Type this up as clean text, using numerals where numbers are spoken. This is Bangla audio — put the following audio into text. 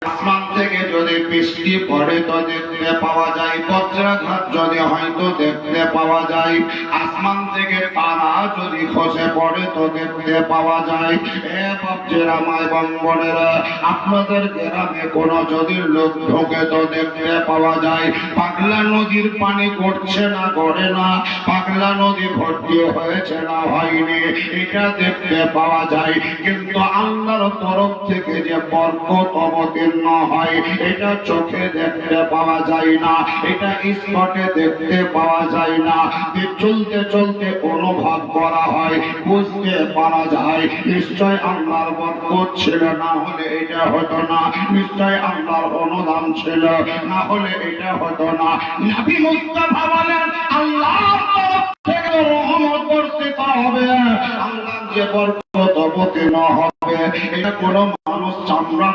আসমান থেকে যদি বৃষ্টি পড়ে তো দেখতে পাওয়া যায়, বজ্রাঘাত যদি হয় তো দেখতে পাওয়া যায়, আসমান থেকে তারা যদি খসে পড়ে তো দেখতে পাওয়া যায়। এ বাপজেরা মা এবং বোনেরা, আপনাদের গ্রামে কোন যদি লোক ঢোকে তো দেখতে পাওয়া যায়। পাগলা নদীর পানি ঘটছে না গড়ে না, পাগলা নদী ভর্তি হয়েছে না হয়নি, এটা দেখতে পাওয়া যায়। কিন্তু আল্লাহর তরফ থেকে যে বরকত অবতীর্ণ হয় এটা চোখে দেখতে পাওয়া যায় না, এটা স্পটে দেখতে পাওয়া যায় না। চলতে চলতে অনুভব করা হয়, বুঝতে পারা যায় নিশ্চয় আল্লাহর বরকত ছিল, না হলে এটা হতো না। নিশ্চয় আল্লাহর অনুদান ছিল, না হলে এটা হতো না। নবী মুস্তাফা বলেন আল্লাহর তরফ থেকে রহমত বর্ষিত হবে, আল্লাহর যে বরকত অবতীর্ণ হবে এটা কোনো মানুষ চামড়া